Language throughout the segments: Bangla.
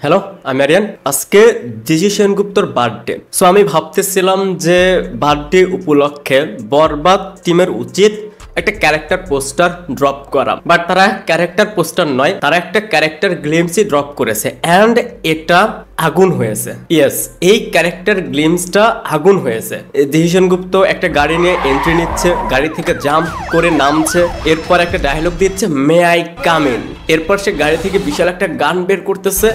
হ্যালো, আমি আরিয়ান। আজকে জিজি সেনগুপ্তর বার্থডে। সো আমি ভাবতেছিলাম যে বার্থডে উপলক্ষে বরবাদ টিমের উচিত একটা ক্যারেক্টার পোস্টার ড্রপ করা, বাট তারা ক্যারেক্টার পোস্টার নয়, তারা একটা ক্যারেক্টার গ্লিমসই ড্রপ করেছে অ্যান্ড এটা আগুন হয়েছে। ইয়েস, এই ক্যারেক্টার গ্লিমসটা আগুন হয়েছে। জিজি সেনগুপ্ত একটা গাড়ি নিয়ে এন্ট্রি নিচ্ছে, গাড়ি থেকে জাম্প করে নামছে, এরপর একটা ডায়লগ দিচ্ছে মে আই কাম ইন। এরপর সে গাড়ি থেকে বিশাল একটা গান বের করতেছে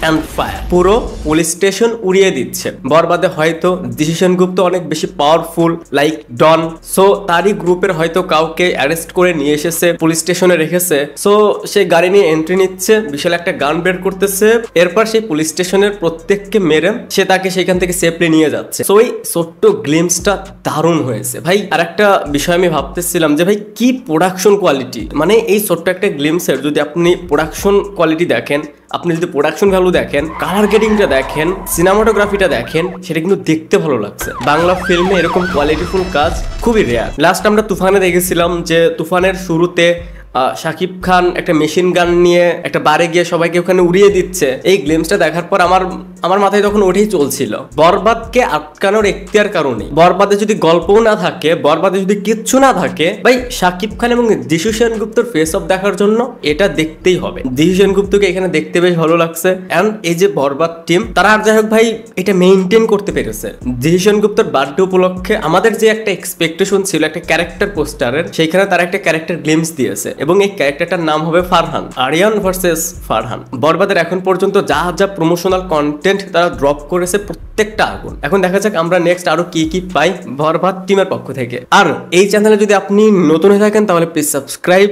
অ্যান্ড ফায়ার, পুরো পুলিশ স্টেশন উড়িয়ে দিচ্ছে। বরবাদে হয়তো জিজি সেনগুপ্ত অনেক বেশি পাওয়ারফুল, লাইক ডন, সো তারই গ্রুপের হয়তো কাউকে অ্যারেস্ট করে নিয়ে এসেছে, পুলিশ স্টেশনে রেখেছে। সো সে গাড়ি নিয়ে এন্ট্রি নিচ্ছে, বিশাল একটা গান বের করতেছে, এরপর সেই পুলিশ স্টেশনের প্রত্যেককে মেরে সে তাকে সেখান থেকে সেফলি নিয়ে যাচ্ছে। সো এই ছোট্ট গ্লিমসটা দারুণ হয়েছে ভাই। আর একটা বিষয় আমি ভাবতেছিলাম যে ভাই কি প্রোডাকশন কোয়ালিটি, মানে এই ছোট্ট একটা গ্লিমসের যদি আপনি প্রোডাকশন কোয়ালিটি দেখেন, আপনি যদি প্রোডাকশন ভ্যালু দেখেন, কালার গ্রেডিংটা দেখেন, সিনেমাটোগ্রাফিটা দেখেন, সেটা কিন্তু দেখতে ভালো লাগছে। বাংলা ফিল্মে এরকম কোয়ালিটিফুল কাজ খুবই রেয়ার। লাস্ট আমরা তুফানে দেখেছিলাম যে তুফানের শুরুতে শাকিব খান একটা মেশিন গান নিয়ে একটা বারে গিয়ে সবাইকে ওখানে উড়িয়ে দিচ্ছে। এই গ্লিমসটা দেখার পর আমার মাথায় তখন ওঠেই চলছিল, বরবাদকে আটকানোর এখতিয়ার কারণে, বরবাদে যদি গল্পও না থাকে, বরবাদে যদি কিচ্ছু না থাকে, ভাই শাকিব খান এবং জিশু সেনগুপ্তর ফেস অফ দেখার জন্য এটা দেখতেই হবে। জিশু সেনগুপ্তকে এখানে দেখতে বেশ ভালো লাগছে। এন্ড এই যে বরবাদ টিম, তারা আর যাই হোক ভাই এটা মেইনটেইন করতে পেরেছে। জিশু সেনগুপ্তর বার্থডে উপলক্ষে আমাদের যে একটা এক্সপেকটেশন ছিল একটা ক্যারেক্টার পোস্টারের, সেইখানে তারা একটা ক্যারেক্টার গ্লিমস দিয়েছে এবং এই ক্যারেক্টারটার নাম হবে ফারহান, আরিয়ান ভার্সেস ফারহান। বরবাদের এখন পর্যন্ত যা যা প্রমোশনাল কন্টেন্ট তারা ড্রপ করেছে প্রত্যেকটা আগুন। এখন দেখা যাক আমরা নেক্সট আরো কি কি পাই বরবাদ টিমের পক্ষ থেকে। আর এই চ্যানেলে যদি আপনি নতুন হয়ে থাকেন তাহলে প্লিজ সাবস্ক্রাইব।